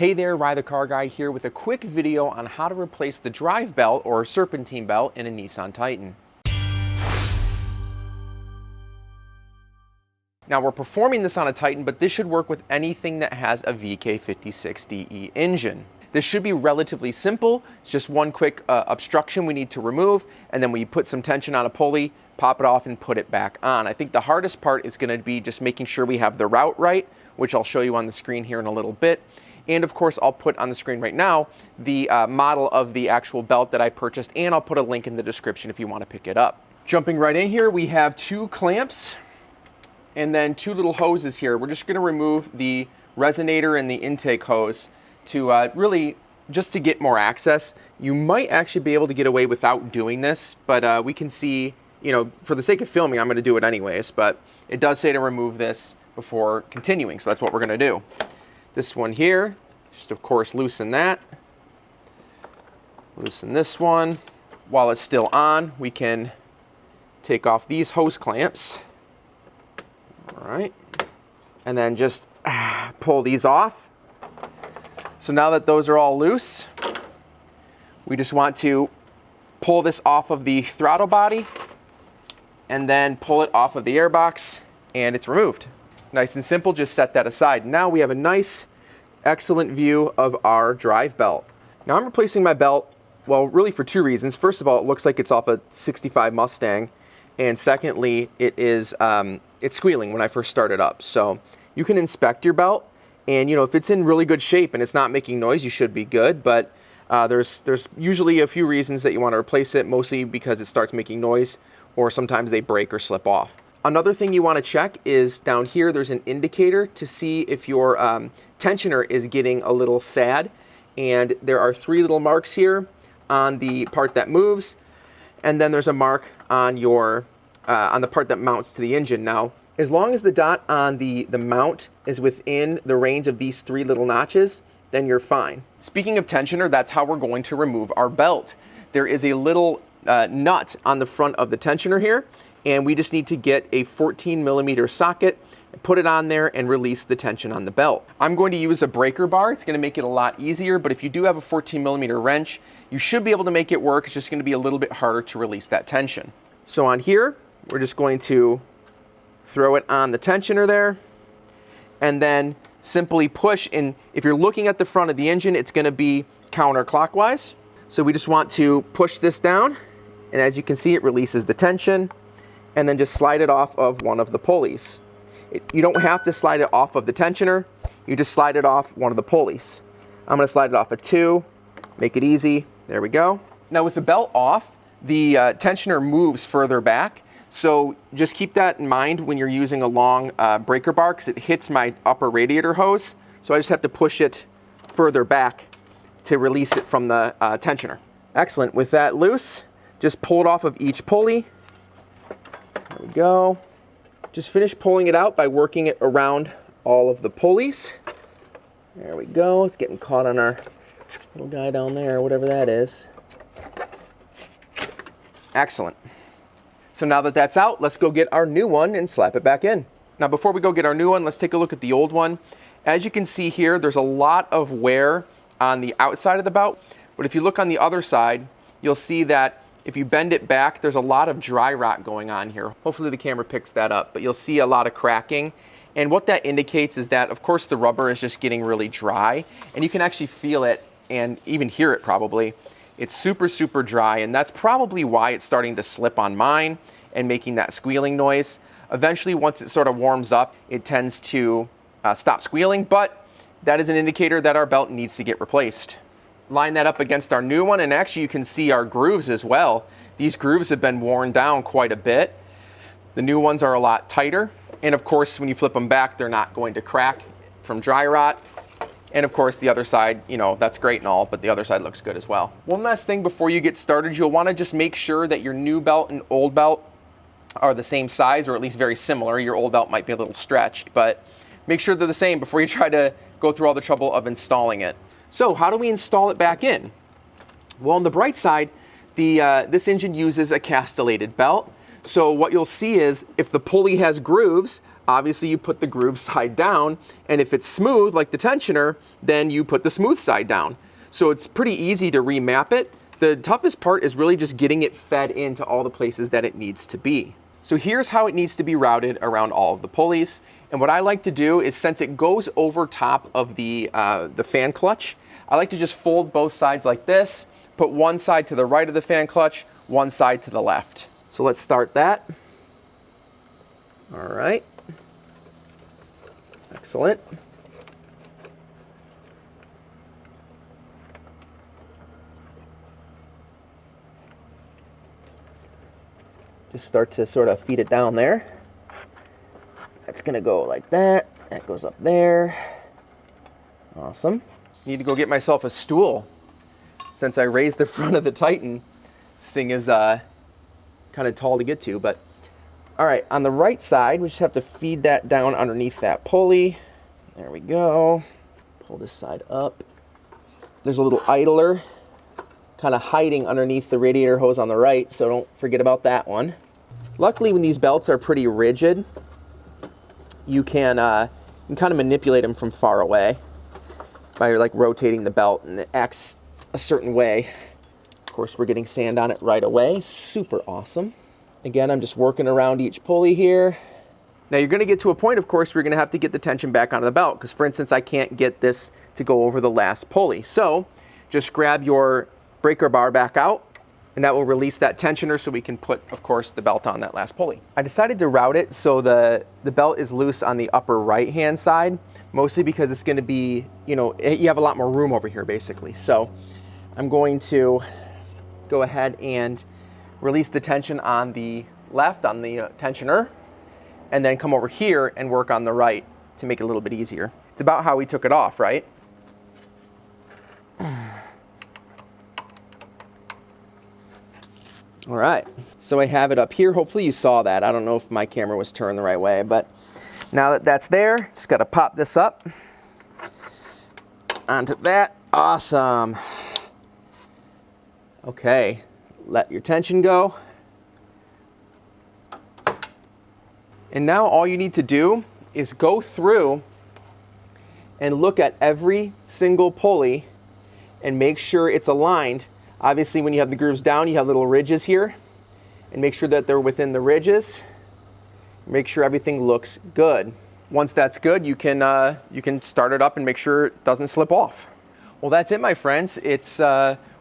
Hey there, Rye the Car Guy here with a quick video on how to replace the drive belt or serpentine belt in a Nissan Titan. Now we're performing this on a Titan, but this should work with anything that has a VK56 DE engine. This should be relatively simple. It's just one quick obstruction we need to remove, and then we put some tension on a pulley, pop it off, and put it back on. I think the hardest part is going to be just making sure we have the route right, which I'll show you on the screen here in a little bit. And of course, I'll put on the screen right now the model of the actual belt that I purchased, and I'll put a link in the description if you want to pick it up. Jumping right in here, we have two clamps and then two little hoses here. We're just going to remove the resonator and the intake hose to really just to get more access. You might actually be able to get away without doing this, but we can see, you know, for the sake of filming, I'm going to do it anyways, but it does say to remove this before continuing, so that's what we're going to do. This one here, just of course loosen that. Loosen this one. While it's still on, we can take off these hose clamps. All right. And then just pull these off. So now that those are all loose, we just want to pull this off of the throttle body and then pull it off of the airbox, and it's removed. Nice and simple, just set that aside. Now we have a nice, excellent view of our drive belt. Now I'm replacing my belt, well, really for two reasons. First of all, it looks like it's off a 65 Mustang. And secondly, it's squealing when I first start it up. So you can inspect your belt, and you know, if it's in really good shape and it's not making noise, you should be good. But there's usually a few reasons that you want to replace it, mostly because it starts making noise, or sometimes they break or slip off. Another thing you want to check is down here, there's an indicator to see if your tensioner is getting a little sad. And there are three little marks here on the part that moves. And then there's a mark on your on the part that mounts to the engine. Now, as long as the dot on the mount is within the range of these three little notches, then you're fine. Speaking of tensioner, that's how we're going to remove our belt. There is a little nut on the front of the tensioner here, and we just need to get a 14mm socket, put it on there, and release the tension on the belt. I'm going to use a breaker bar. It's going to make it a lot easier, but if you do have a 14mm wrench, you should be able to make it work. It's just going to be a little bit harder to release that tension. So on here, we're just going to throw it on the tensioner there, and then simply push. And if you're looking at the front of the engine, it's going to be counterclockwise. So we just want to push this down, and as you can see, it releases the tension, and then just slide it off of one of the pulleys. You don't have to slide it off of the tensioner, you just slide it off one of the pulleys. I'm going to slide it off of two, make it easy. There we go. Now with the belt off, the tensioner moves further back, so just keep that in mind when you're using a long breaker bar, because it hits my upper radiator hose, so I just have to push it further back to release it from the tensioner. Excellent. With that loose, just pull it off of each pulley. There we go. Just finish pulling it out by working it around all of the pulleys. There we go. It's getting caught on our little guy down there, whatever that is. Excellent. So now that that's out, let's go get our new one and slap it back in. Now before we go get our new one, let's take a look at the old one. As you can see here, there's a lot of wear on the outside of the belt, but if you look on the other side, you'll see that if you bend it back, there's a lot of dry rot going on here. Hopefully the camera picks that up, but you'll see a lot of cracking. And what that indicates is that, of course, the rubber is just getting really dry, and you can actually feel it and even hear it probably. It's super, super dry, and that's probably why it's starting to slip on mine and making that squealing noise. Eventually, once it sort of warms up, it tends to stop squealing, but that is an indicator that our belt needs to get replaced. Line that up against our new one, and actually you can see our grooves as well. These grooves have been worn down quite a bit. The new ones are a lot tighter, and of course when you flip them back, they're not going to crack from dry rot. And of course the other side, you know, that's great and all, but the other side looks good as well. One last thing before you get started, you'll want to just make sure that your new belt and old belt are the same size, or at least very similar. Your old belt might be a little stretched, but make sure they're the same before you try to go through all the trouble of installing it. So how do we install it back in? Well, on the bright side, this engine uses a castellated belt. So what you'll see is if the pulley has grooves obviously you put the groove side down, and if it's smooth like the tensioner, then you put the smooth side down. So it's pretty easy to remap it. The toughest part is really just getting it fed into all the places that it needs to be. So here's how it needs to be routed around all of the pulleys. And what I like to do is, since it goes over top of the fan clutch, I like to just fold both sides like this, put one side to the right of the fan clutch, one side to the left. So let's start that. All right. Excellent. Just start to sort of feed it down there. That's gonna go like that. That goes up there. Awesome. Need to go get myself a stool. Since I raised the front of the Titan, this thing is kind of tall to get to, but all right, on the right side, we just have to feed that down underneath that pulley. There we go. Pull this side up. There's a little idler kind of hiding underneath the radiator hose on the right, so don't forget about that one. Luckily, when these belts are pretty rigid, you can kind of manipulate them from far away by like rotating the belt, and it acts a certain way. Of course, we're getting sand on it right away. Super awesome. Again, I'm just working around each pulley here. Now you're gonna get to a point, of course, where you're gonna have to get the tension back onto the belt, because for instance, I can't get this to go over the last pulley. So just grab your breaker bar back out, and that will release that tensioner so we can put, of course, the belt on that last pulley. I decided to route it so the belt is loose on the upper right-hand side, mostly because it's gonna be, you know, you have a lot more room over here, basically. So I'm going to go ahead and release the tension on the left, on the tensioner, and then come over here and work on the right to make it a little bit easier. It's about how we took it off, right? All right, so I have it up here. Hopefully you saw that. I don't know if my camera was turned the right way, but now that that's there, just gotta pop this up onto that. Awesome. Okay, let your tension go. And now all you need to do is go through and look at every single pulley and make sure it's aligned. Obviously, when you have the grooves down, you have little ridges here, and make sure that they're within the ridges. Make sure everything looks good. Once that's good, you can start it up and make sure it doesn't slip off. Well, that's it, my friends. It's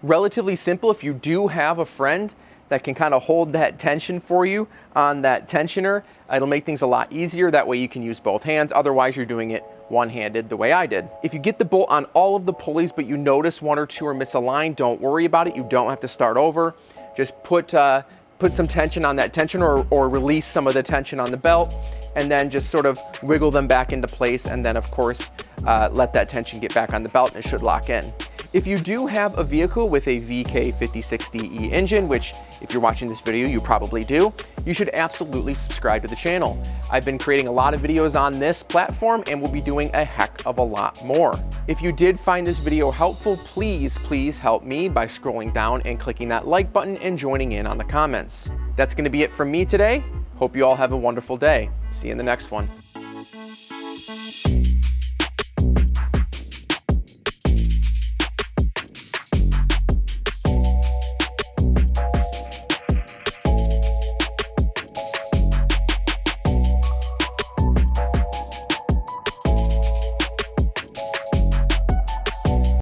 relatively simple. If you do have a friend that can kind of hold that tension for you on that tensioner, it'll make things a lot easier. That way you can use both hands. Otherwise, you're doing it one-handed the way I did. If you get the bolt on all of the pulleys, but you notice one or two are misaligned, don't worry about it. You don't have to start over. Just put some tension on that tensioner, or release some of the tension on the belt, and then just sort of wiggle them back into place. And then, of course, let that tension get back on the belt, and it should lock in. If you do have a vehicle with a VK56DE engine, which if you're watching this video, you probably do, you should absolutely subscribe to the channel. I've been creating a lot of videos on this platform, and we'll be doing a heck of a lot more. If you did find this video helpful, please help me by scrolling down and clicking that like button and joining in on the comments. That's gonna be it from me today. Hope you all have a wonderful day. See you in the next one.